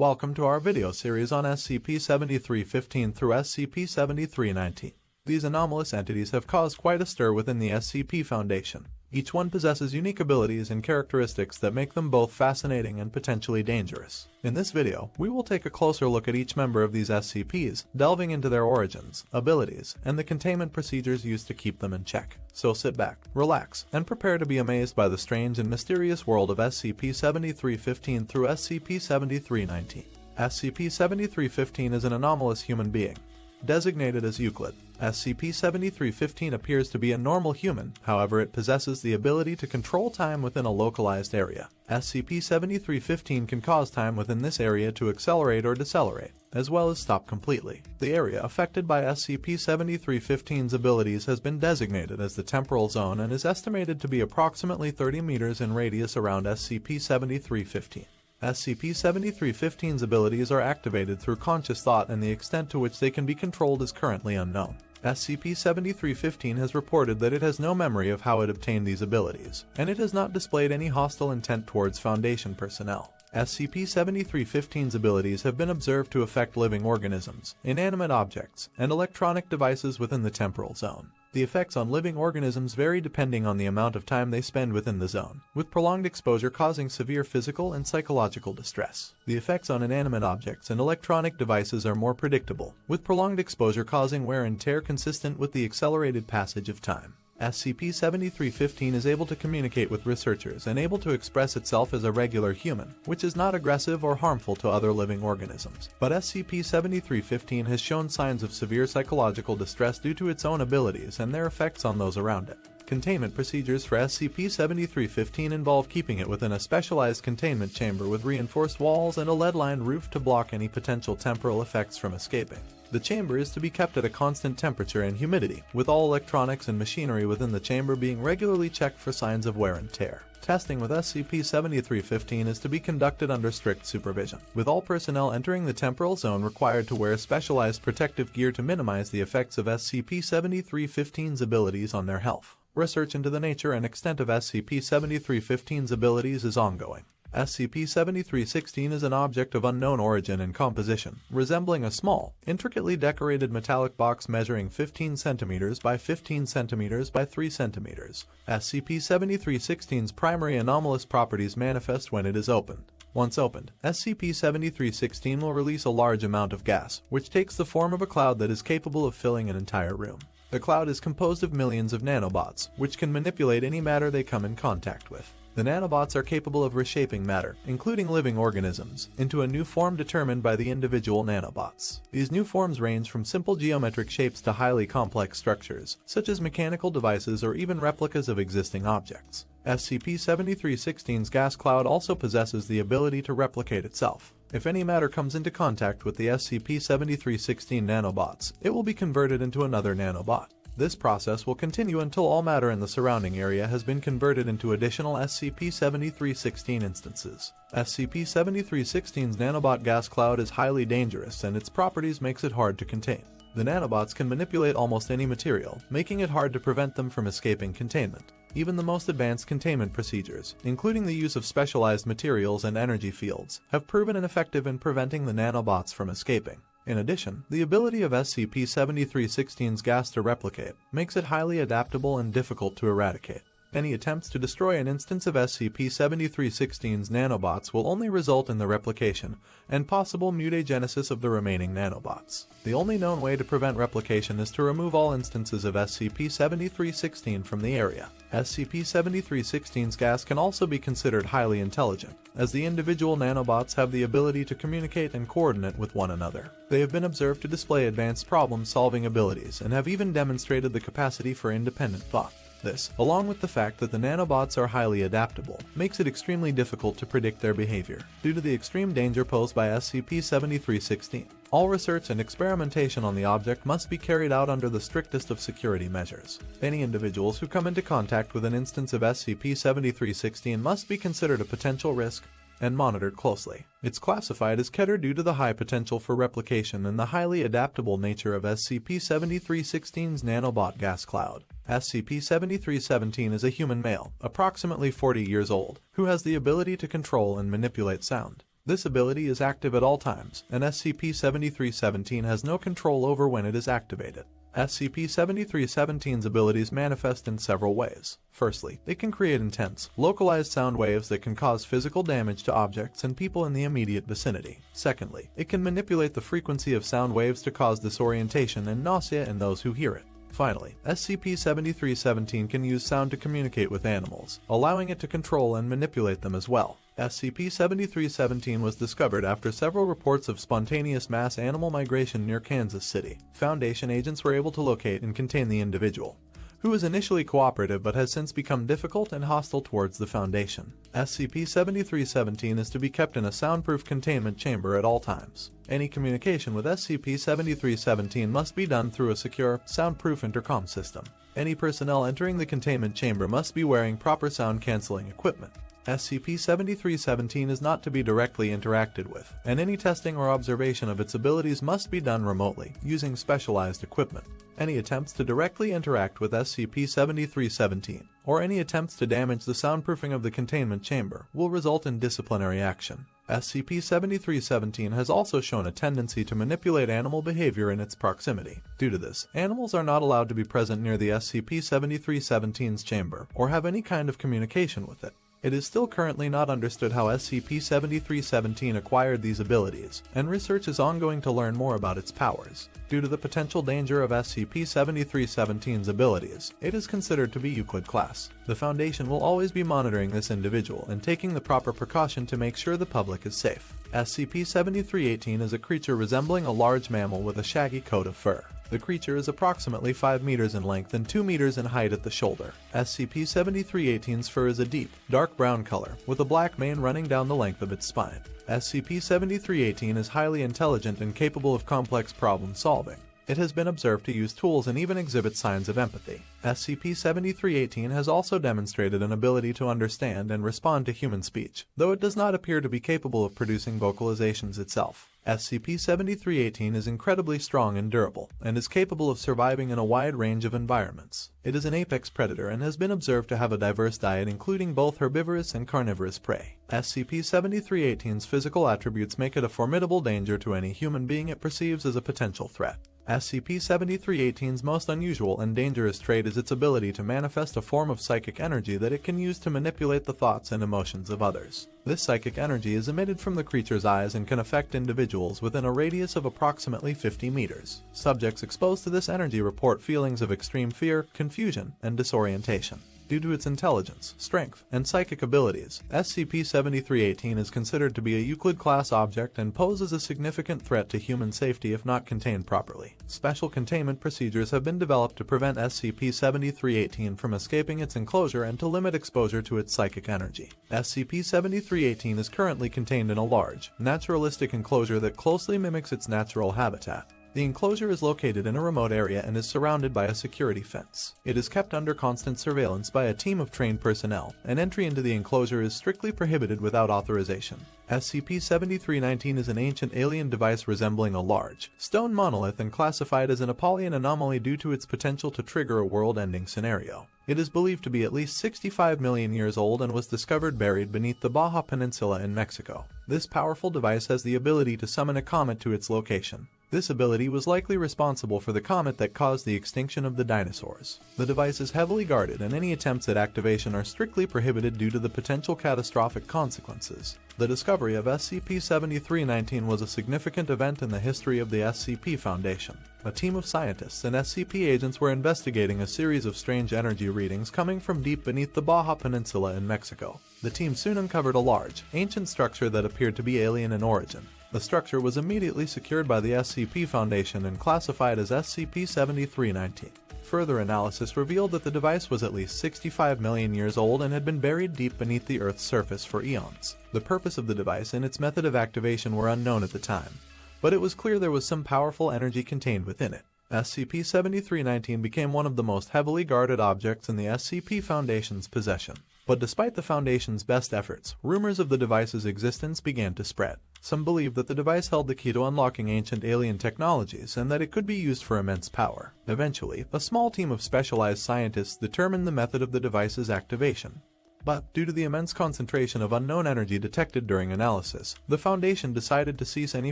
Welcome to our video series on SCP-7315 through SCP-7319. These anomalous entities have caused quite a stir within the SCP Foundation. Each one possesses unique abilities and characteristics that make them both fascinating and potentially dangerous. In this video, we will take a closer look at each member of these SCPs, delving into their origins, abilities, and the containment procedures used to keep them in check. So sit back, relax, and prepare to be amazed by the strange and mysterious world of SCP-7315 through SCP-7319. SCP-7315 is an anomalous human being. Designated as Euclid, SCP-7315 appears to be a normal human, however it possesses the ability to control time within a localized area. SCP-7315 can cause time within this area to accelerate or decelerate, as well as stop completely. The area affected by SCP-7315's abilities has been designated as the temporal zone and is estimated to be approximately 30 meters in radius around SCP-7315. SCP-7315's abilities are activated through conscious thought, and the extent to which they can be controlled is currently unknown. SCP-7315 has reported that it has no memory of how it obtained these abilities, and it has not displayed any hostile intent towards Foundation personnel. SCP-7315's abilities have been observed to affect living organisms, inanimate objects, and electronic devices within the temporal zone. The effects on living organisms vary depending on the amount of time they spend within the zone, with prolonged exposure causing severe physical and psychological distress. The effects on inanimate objects and electronic devices are more predictable, with prolonged exposure causing wear and tear consistent with the accelerated passage of time. SCP-7315 is able to communicate with researchers and able to express itself as a regular human, which is not aggressive or harmful to other living organisms. But SCP-7315 has shown signs of severe psychological distress due to its own abilities and their effects on those around it. Containment procedures for SCP-7315 involve keeping it within a specialized containment chamber with reinforced walls and a lead-lined roof to block any potential temporal effects from escaping. The chamber is to be kept at a constant temperature and humidity, with all electronics and machinery within the chamber being regularly checked for signs of wear and tear. Testing with SCP-7315 is to be conducted under strict supervision, with all personnel entering the temporal zone required to wear specialized protective gear to minimize the effects of SCP-7315's abilities on their health. Research into the nature and extent of SCP-7315's abilities is ongoing. SCP-7316 is an object of unknown origin and composition, resembling a small, intricately decorated metallic box measuring 15 cm by 15 cm by 3 cm. SCP-7316's primary anomalous properties manifest when it is opened. Once opened, SCP-7316 will release a large amount of gas, which takes the form of a cloud that is capable of filling an entire room. The cloud is composed of millions of nanobots, which can manipulate any matter they come in contact with. The nanobots are capable of reshaping matter, including living organisms, into a new form determined by the individual nanobots. These new forms range from simple geometric shapes to highly complex structures, such as mechanical devices or even replicas of existing objects. SCP-7316's gas cloud also possesses the ability to replicate itself. If any matter comes into contact with the SCP-7316 nanobots, it will be converted into another nanobot. This process will continue until all matter in the surrounding area has been converted into additional SCP-7316 instances. SCP-7316's nanobot gas cloud is highly dangerous, and its properties makes it hard to contain. The nanobots can manipulate almost any material, making it hard to prevent them from escaping containment. Even the most advanced containment procedures, including the use of specialized materials and energy fields, have proven ineffective in preventing the nanobots from escaping. In addition, the ability of SCP-7316's gas to replicate makes it highly adaptable and difficult to eradicate. Any attempts to destroy an instance of SCP-7316's nanobots will only result in the replication and possible mutagenesis of the remaining nanobots. The only known way to prevent replication is to remove all instances of SCP-7316 from the area. SCP-7316's gas can also be considered highly intelligent, as the individual nanobots have the ability to communicate and coordinate with one another. They have been observed to display advanced problem-solving abilities and have even demonstrated the capacity for independent thought. This, along with the fact that the nanobots are highly adaptable, makes it extremely difficult to predict their behavior, due to the extreme danger posed by SCP-7316. All research and experimentation on the object must be carried out under the strictest of security measures. Any individuals who come into contact with an instance of SCP-7316 must be considered a potential risk and monitored closely. It's classified as Keter due to the high potential for replication and the highly adaptable nature of SCP-7316's nanobot gas cloud. SCP-7317 is a human male, approximately 40 years old, who has the ability to control and manipulate sound. This ability is active at all times, and SCP-7317 has no control over when it is activated. SCP-7317's abilities manifest in several ways. Firstly, it can create intense, localized sound waves that can cause physical damage to objects and people in the immediate vicinity. Secondly, it can manipulate the frequency of sound waves to cause disorientation and nausea in those who hear it. Finally, SCP-7317 can use sound to communicate with animals, allowing it to control and manipulate them as well. SCP-7317 was discovered after several reports of spontaneous mass animal migration near Kansas City. Foundation agents were able to locate and contain the individual, who was initially cooperative but has since become difficult and hostile towards the Foundation. SCP-7317 is to be kept in a soundproof containment chamber at all times. Any communication with SCP-7317 must be done through a secure, soundproof intercom system. Any personnel entering the containment chamber must be wearing proper sound-canceling equipment. SCP-7317 is not to be directly interacted with, and any testing or observation of its abilities must be done remotely, using specialized equipment. Any attempts to directly interact with SCP-7317, or any attempts to damage the soundproofing of the containment chamber, will result in disciplinary action. SCP-7317 has also shown a tendency to manipulate animal behavior in its proximity. Due to this, animals are not allowed to be present near the SCP-7317's chamber, or have any kind of communication with it. It is still currently not understood how SCP-7317 acquired these abilities, and research is ongoing to learn more about its powers. Due to the potential danger of SCP-7317's abilities, it is considered to be Euclid class. The Foundation will always be monitoring this individual and taking the proper precaution to make sure the public is safe. SCP-7318 is a creature resembling a large mammal with a shaggy coat of fur. The creature is approximately 5 meters in length and 2 meters in height at the shoulder. SCP-7318's fur is a deep, dark brown color, with a black mane running down the length of its spine. SCP-7318 is highly intelligent and capable of complex problem solving. It has been observed to use tools and even exhibit signs of empathy. SCP-7318 has also demonstrated an ability to understand and respond to human speech, though it does not appear to be capable of producing vocalizations itself. SCP-7318 is incredibly strong and durable, and is capable of surviving in a wide range of environments. It is an apex predator and has been observed to have a diverse diet including both herbivorous and carnivorous prey. SCP-7318's physical attributes make it a formidable danger to any human being it perceives as a potential threat. SCP-7318's most unusual and dangerous trait is its ability to manifest a form of psychic energy that it can use to manipulate the thoughts and emotions of others. This psychic energy is emitted from the creature's eyes and can affect individuals within a radius of approximately 50 meters. Subjects exposed to this energy report feelings of extreme fear, confusion, and disorientation. Due to its intelligence, strength, and psychic abilities, SCP-7318 is considered to be a Euclid-class object and poses a significant threat to human safety if not contained properly. Special containment procedures have been developed to prevent SCP-7318 from escaping its enclosure and to limit exposure to its psychic energy. SCP-7318 is currently contained in a large, naturalistic enclosure that closely mimics its natural habitat. The enclosure is located in a remote area and is surrounded by a security fence. It is kept under constant surveillance by a team of trained personnel, and entry into the enclosure is strictly prohibited without authorization. SCP-7319 is an ancient alien device resembling a large, stone monolith and classified as an Apollyon anomaly due to its potential to trigger a world-ending scenario. It is believed to be at least 65 million years old and was discovered buried beneath the Baja Peninsula in Mexico. This powerful device has the ability to summon a comet to its location. This ability was likely responsible for the comet that caused the extinction of the dinosaurs. The device is heavily guarded and any attempts at activation are strictly prohibited due to the potential catastrophic consequences. The discovery of SCP-7319 was a significant event in the history of the SCP Foundation. A team of scientists and SCP agents were investigating a series of strange energy readings coming from deep beneath the Baja Peninsula in Mexico. The team soon uncovered a large, ancient structure that appeared to be alien in origin. The structure was immediately secured by the SCP Foundation and classified as SCP-7319. Further analysis revealed that the device was at least 65 million years old and had been buried deep beneath the Earth's surface for eons. The purpose of the device and its method of activation were unknown at the time, but it was clear there was some powerful energy contained within it. SCP-7319 became one of the most heavily guarded objects in the SCP Foundation's possession. But despite the Foundation's best efforts, rumors of the device's existence began to spread. Some believed that the device held the key to unlocking ancient alien technologies and that it could be used for immense power. Eventually, a small team of specialized scientists determined the method of the device's activation. But, due to the immense concentration of unknown energy detected during analysis, the Foundation decided to cease any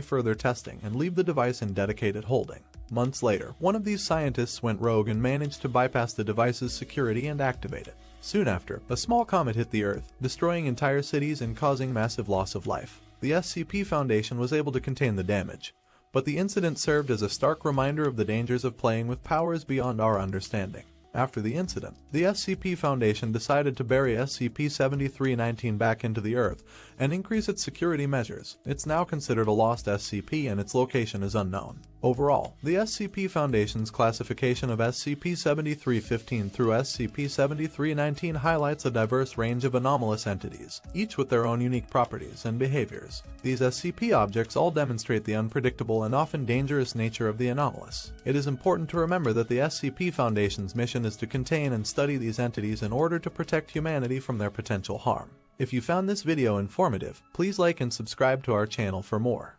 further testing and leave the device in dedicated holding. Months later, one of these scientists went rogue and managed to bypass the device's security and activate it. Soon after, a small comet hit the Earth, destroying entire cities and causing massive loss of life. The SCP Foundation was able to contain the damage, but the incident served as a stark reminder of the dangers of playing with powers beyond our understanding. After the incident, the SCP Foundation decided to bury SCP-7319 back into the Earth and increase its security measures. It's now considered a lost SCP and its location is unknown. Overall, the SCP Foundation's classification of SCP-7315 through SCP-7319 highlights a diverse range of anomalous entities, each with their own unique properties and behaviors. These SCP objects all demonstrate the unpredictable and often dangerous nature of the anomalous. It is important to remember that the SCP Foundation's mission is to contain and study these entities in order to protect humanity from their potential harm. If you found this video informative, please like and subscribe to our channel for more.